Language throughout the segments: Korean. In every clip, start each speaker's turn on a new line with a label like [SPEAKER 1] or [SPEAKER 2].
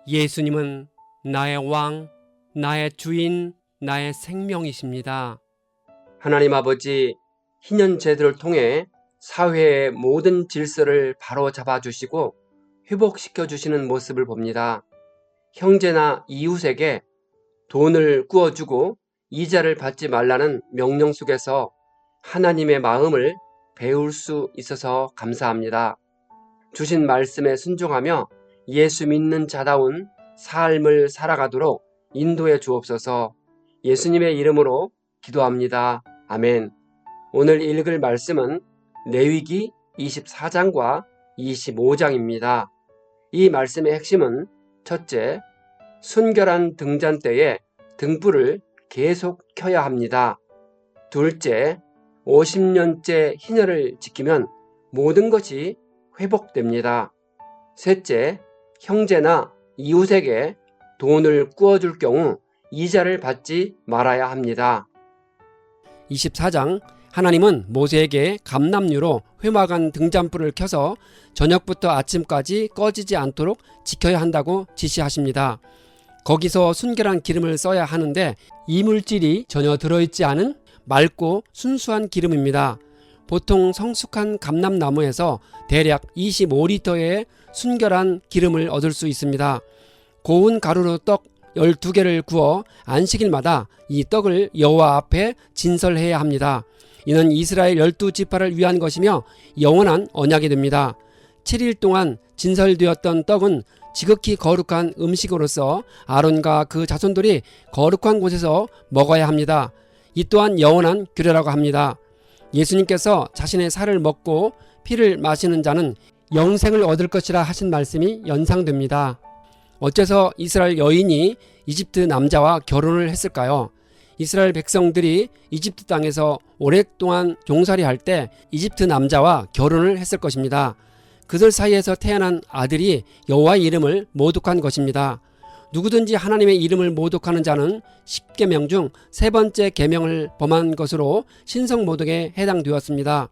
[SPEAKER 1] 예수님은 나의 왕, 나의 주인, 나의 생명이십니다. 하나님 아버지, 희년 제도를 통해 사회의 모든 질서를 바로잡아 주시고 회복시켜 주시는 모습을 봅니다. 형제나 이웃에게 돈을 꾸어주고 이자를 받지 말라는 명령 속에서 하나님의 마음을 배울 수 있어서 감사합니다. 주신 말씀에 순종하며 예수 믿는 자다운 삶을 살아가도록 인도해 주옵소서. 예수님의 이름으로 기도합니다. 아멘. 오늘 읽을 말씀은 레위기 24장과 25장입니다. 이 말씀의 핵심은 첫째, 순결한 등잔 때에 등불을 계속 켜야 합니다. 둘째, 50년째 희년을 지키면 모든 것이 회복됩니다. 셋째, 형제나 이웃에게 돈을 꾸어줄 경우 이자를 받지 말아야 합니다. 24장, 하나님은 모세에게 감람류로 회막안 등잔불을 켜서 저녁부터 아침까지 꺼지지 않도록 지켜야 한다고 지시하십니다. 거기서 순결한 기름을 써야 하는데 이물질이 전혀 들어있지 않은 맑고 순수한 기름입니다. 보통 성숙한 감람나무에서 대략 25리터의 순결한 기름을 얻을 수 있습니다. 고운 가루로 떡 12개를 구워 안식일마다 이 떡을 여호와 앞에 진설해야 합니다. 이는 이스라엘 12지파를 위한 것이며 영원한 언약이 됩니다. 7일 동안 진설되었던 떡은 지극히 거룩한 음식으로서 아론과 그 자손들이 거룩한 곳에서 먹어야 합니다. 이 또한 영원한 규례라고 합니다. 예수님께서 자신의 살을 먹고 피를 마시는 자는 영생을 얻을 것이라 하신 말씀이 연상됩니다. 어째서 이스라엘 여인이 이집트 남자와 결혼을 했을까요? 이스라엘 백성들이 이집트 땅에서 오랫동안 종살이할 때 이집트 남자와 결혼을 했을 것입니다. 그들 사이에서 태어난 아들이 여호와의 이름을 모독한 것입니다. 누구든지 하나님의 이름을 모독하는 자는 10계명 중 세 번째 계명을 범한 것으로 신성모독에 해당되었습니다.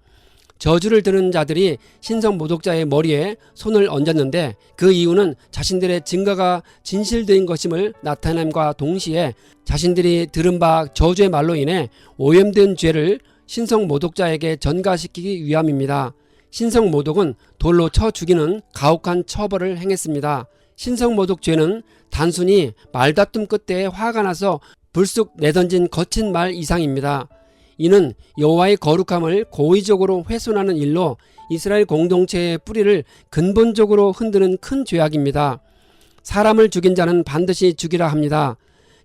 [SPEAKER 1] 저주를 들은 자들이 신성모독자의 머리에 손을 얹었는데 그 이유는 자신들의 증거가 진실된 것임을 나타냄과 동시에 자신들이 들은 바 저주의 말로 인해 오염된 죄를 신성모독자에게 전가시키기 위함입니다. 신성모독은 돌로 쳐 죽이는 가혹한 처벌을 행했습니다. 신성모독죄는 단순히 말다툼 끝에 화가 나서 불쑥 내던진 거친 말 이상입니다. 이는 여호와의 거룩함을 고의적으로 훼손하는 일로 이스라엘 공동체의 뿌리를 근본적으로 흔드는 큰 죄악입니다. 사람을 죽인 자는 반드시 죽이라 합니다.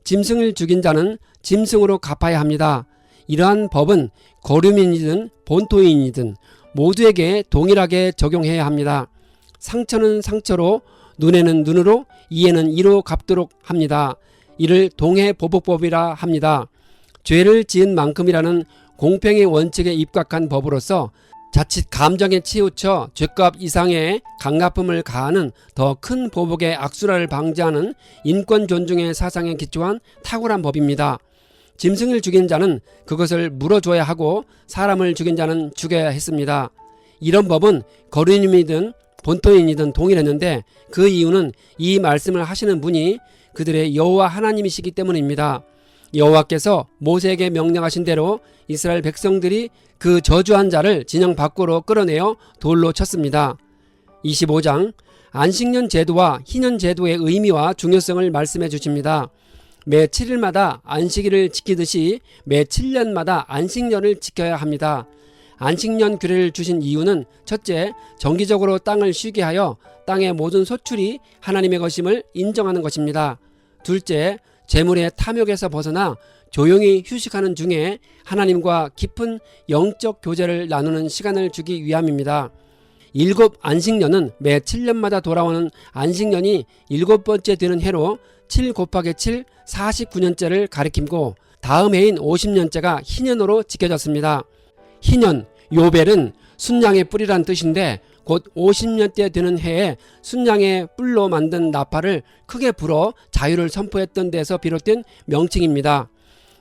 [SPEAKER 1] 짐승을 죽인 자는 짐승으로 갚아야 합니다. 이러한 법은 거류민이든 본토인이든 모두에게 동일하게 적용해야 합니다. 상처는 상처로, 눈에는 눈으로, 이에는 이로 갚도록 합니다. 이를 동해보복법이라 합니다. 죄를 지은 만큼이라는 공평의 원칙에 입각한 법으로서 자칫 감정에 치우쳐 죄값 이상의 강납품을 가하는 더 큰 보복의 악순환을 방지하는 인권 존중의 사상에 기초한 탁월한 법입니다. 짐승을 죽인 자는 그것을 물어줘야 하고 사람을 죽인 자는 죽여야 했습니다. 이런 법은 거류민이든 본토인이든 동일했는데 그 이유는 이 말씀을 하시는 분이 그들의 여호와 하나님이시기 때문입니다. 여호와께서 모세에게 명령하신 대로 이스라엘 백성들이 그 저주한 자를 진영 밖으로 끌어내어 돌로 쳤습니다. 25장, 안식년 제도와 희년 제도의 의미와 중요성을 말씀해 주십니다. 매 7일마다 안식일을 지키듯이 매 7년마다 안식년을 지켜야 합니다. 안식년 규례를 주신 이유는 첫째, 정기적으로 땅을 쉬게 하여 땅의 모든 소출이 하나님의 것임을 인정하는 것입니다. 둘째, 재물의 탐욕에서 벗어나 조용히 휴식하는 중에 하나님과 깊은 영적 교제를 나누는 시간을 주기 위함입니다. 7 안식년은 매 7년마다 돌아오는 안식년이 7번째 되는 해로 7 곱하기 7, 49년째를 가리키고 다음 해인 50년째가 희년으로 지켜졌습니다. 희년, 요벨은 순양의 뿔이란 뜻인데 곧 50년째 되는 해에 순양의 뿔로 만든 나팔을 크게 불어 자유를 선포했던 데서 비롯된 명칭입니다.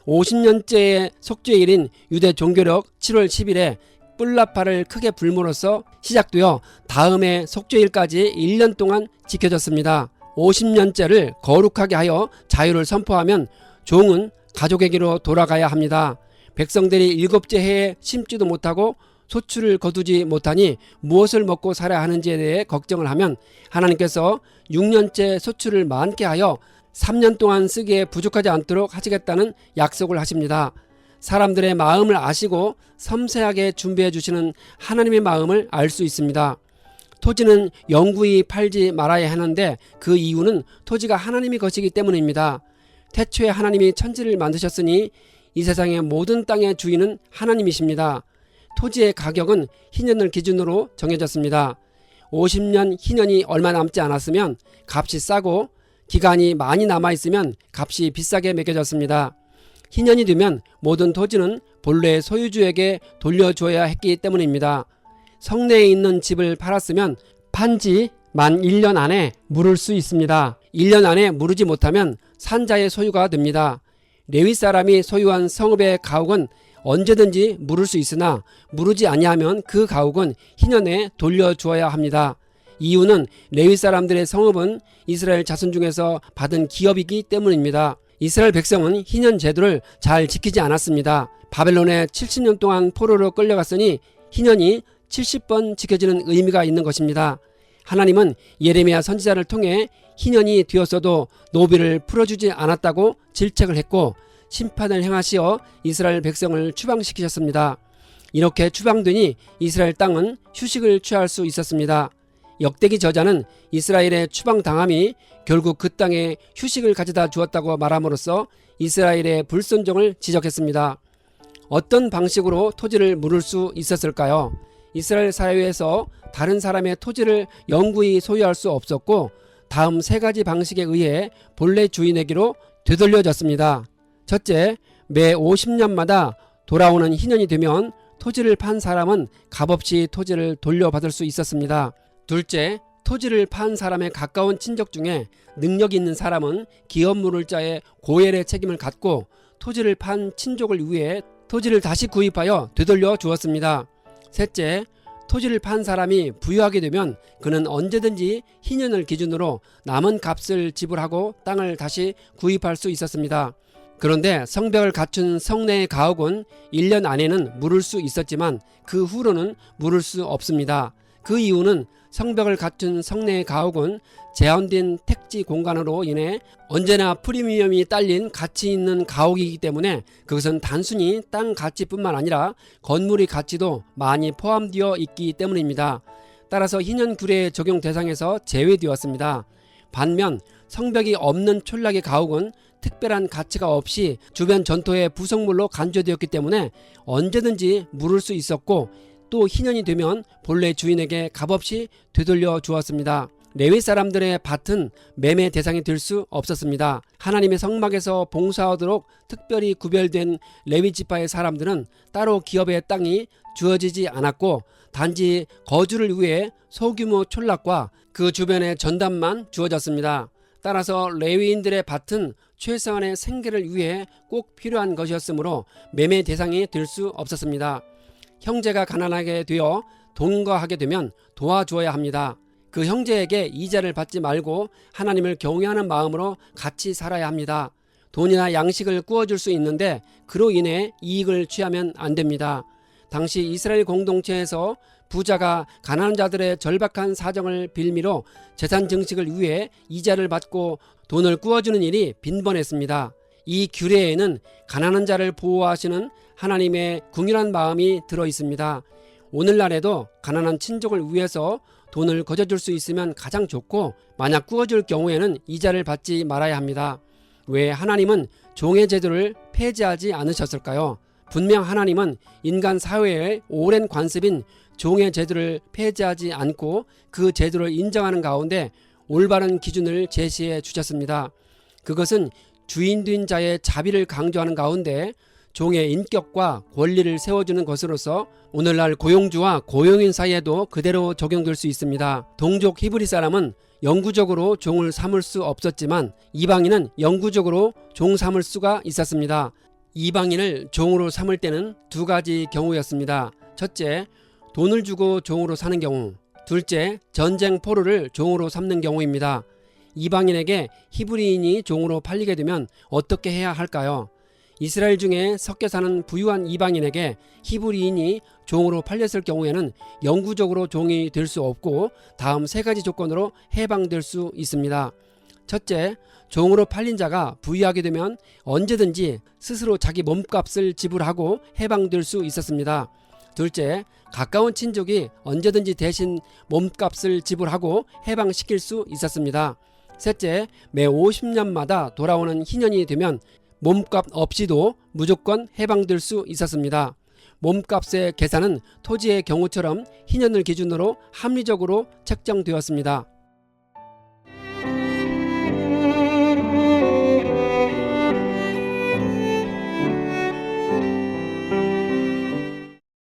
[SPEAKER 1] 50년째의 속죄일인 유대 종교력 7월 10일에 뿔나팔을 크게 불므로써 시작되어 다음 해 속죄일까지 1년 동안 지켜졌습니다. 50년째를 거룩하게 하여 자유를 선포하면 종은 가족에게로 돌아가야 합니다. 백성들이 7째 해에 심지도 못하고 소출을 거두지 못하니 무엇을 먹고 살아야 하는지에 대해 걱정을 하면 하나님께서 6년째 소출을 많게 하여 3년 동안 쓰기에 부족하지 않도록 하시겠다는 약속을 하십니다. 사람들의 마음을 아시고 섬세하게 준비해 주시는 하나님의 마음을 알 수 있습니다. 토지는 영구히 팔지 말아야 하는데 그 이유는 토지가 하나님의 것이기 때문입니다. 태초에 하나님이 천지를 만드셨으니 이 세상의 모든 땅의 주인은 하나님이십니다. 토지의 가격은 희년을 기준으로 정해졌습니다. 50년 희년이 얼마 남지 않았으면 값이 싸고 기간이 많이 남아있으면 값이 비싸게 매겨졌습니다. 희년이 되면 모든 토지는 본래의 소유주에게 돌려줘야 했기 때문입니다. 성내에 있는 집을 팔았으면 판지 만 1년 안에 물을 수 있습니다. 1년 안에 무르지 못하면 산자의 소유가 됩니다. 레위 사람이 소유한 성읍의 가옥은 언제든지 물을 수 있으나 무르지 아니하면 그 가옥은 희년에 돌려주어야 합니다. 이유는 레위 사람들의 성읍은 이스라엘 자손 중에서 받은 기업이기 때문입니다. 이스라엘 백성은 희년 제도를 잘 지키지 않았습니다. 바벨론에 70년 동안 포로로 끌려갔으니 희년이 70번 지켜지는 의미가 있는 것입니다. 하나님은 예레미야 선지자를 통해 희년이 되었어도 노비를 풀어주지 않았다고 질책을 했고 심판을 행하시어 이스라엘 백성을 추방시키셨습니다. 이렇게 추방되니 이스라엘 땅은 휴식을 취할 수 있었습니다. 역대기 저자는 이스라엘의 추방당함이 결국 그 땅에 휴식을 가져다 주었다고 말함으로써 이스라엘의 불순종을 지적했습니다. 어떤 방식으로 토지를 물을 수 있었을까요? 이스라엘 사회에서 다른 사람의 토지를 영구히 소유할 수 없었고 다음 3가지 방식에 의해 본래 주인에게로 되돌려졌습니다. 첫째, 매 50년마다 돌아오는 희년이 되면 토지를 판 사람은 값없이 토지를 돌려받을 수 있었습니다. 둘째, 토지를 판 사람의 가까운 친족 중에 능력이 있는 사람은 기업 물을 자의 고엘의 책임을 갖고 토지를 판 친족을 위해 토지를 다시 구입하여 되돌려 주었습니다. 셋째, 토지를 판 사람이 부유하게 되면 그는 언제든지 희년을 기준으로 남은 값을 지불하고 땅을 다시 구입할 수 있었습니다. 그런데 성벽을 갖춘 성내의 가옥은 1년 안에는 물을 수 있었지만 그 후로는 물을 수 없습니다. 그 이유는 성벽을 갖춘 성내의 가옥은 제한된 택지 공간으로 인해 언제나 프리미엄이 딸린 가치 있는 가옥이기 때문에 그것은 단순히 땅 가치뿐만 아니라 건물의 가치도 많이 포함되어 있기 때문입니다. 따라서 희년 규례의 적용 대상에서 제외되었습니다. 반면 성벽이 없는 촌락의 가옥은 특별한 가치가 없이 주변 전토의 부속물로 간주되었기 때문에 언제든지 물을 수 있었고 또 희년이 되면 본래 주인에게 값없이 되돌려 주었습니다. 레위 사람들의 밭은 매매 대상이 될 수 없었습니다. 하나님의 성막에서 봉사하도록 특별히 구별된 레위 지파의 사람들은 따로 기업의 땅이 주어지지 않았고 단지 거주를 위해 소규모 촌락과 그 주변의 전담만 주어졌습니다. 따라서 레위인들의 밭은 최소한의 생계를 위해 꼭 필요한 것이었으므로 매매 대상이 될 수 없었습니다. 형제가 가난하게 되어 동거하게 되면 도와주어야 합니다. 그 형제에게 이자를 받지 말고 하나님을 경외하는 마음으로 같이 살아야 합니다. 돈이나 양식을 구워줄 수 있는데 그로 인해 이익을 취하면 안 됩니다. 당시 이스라엘 공동체에서 부자가 가난한 자들의 절박한 사정을 빌미로 재산 증식을 위해 이자를 받고 돈을 구워주는 일이 빈번했습니다. 이 규례에는 가난한 자를 보호하시는 하나님의 궁휼한 마음이 들어 있습니다. 오늘날에도 가난한 친족을 위해서 돈을 거저줄 수 있으면 가장 좋고 만약 구워줄 경우에는 이자를 받지 말아야 합니다. 왜 하나님은 종의 제도를 폐지하지 않으셨을까요? 분명 하나님은 인간 사회의 오랜 관습인 종의 제도를 폐지하지 않고 그 제도를 인정하는 가운데 올바른 기준을 제시해 주셨습니다. 그것은 주인된 자의 자비를 강조하는 가운데 종의 인격과 권리를 세워주는 것으로서 오늘날 고용주와 고용인 사이에도 그대로 적용될 수 있습니다. 동족 히브리 사람은 영구적으로 종을 삼을 수 없었지만 이방인은 영구적으로 종 삼을 수가 있었습니다. 이방인을 종으로 삼을 때는 2가지 경우였습니다. 첫째, 돈을 주고 종으로 사는 경우. 둘째, 전쟁 포로를 종으로 삼는 경우입니다. 이방인에게 히브리인이 종으로 팔리게 되면 어떻게 해야 할까요? 이스라엘 중에 섞여 사는 부유한 이방인에게 히브리인이 종으로 팔렸을 경우에는 영구적으로 종이 될 수 없고 다음 세 가지 조건으로 해방될 수 있습니다. 첫째, 종으로 팔린 자가 부유하게 되면 언제든지 스스로 자기 몸값을 지불하고 해방될 수 있었습니다. 둘째, 가까운 친족이 언제든지 대신 몸값을 지불하고 해방시킬 수 있었습니다. 셋째, 매 50년마다 돌아오는 희년이 되면 몸값 없이도 무조건 해방될 수 있었습니다. 몸값의 계산은 토지의 경우처럼 희년을 기준으로 합리적으로 책정되었습니다.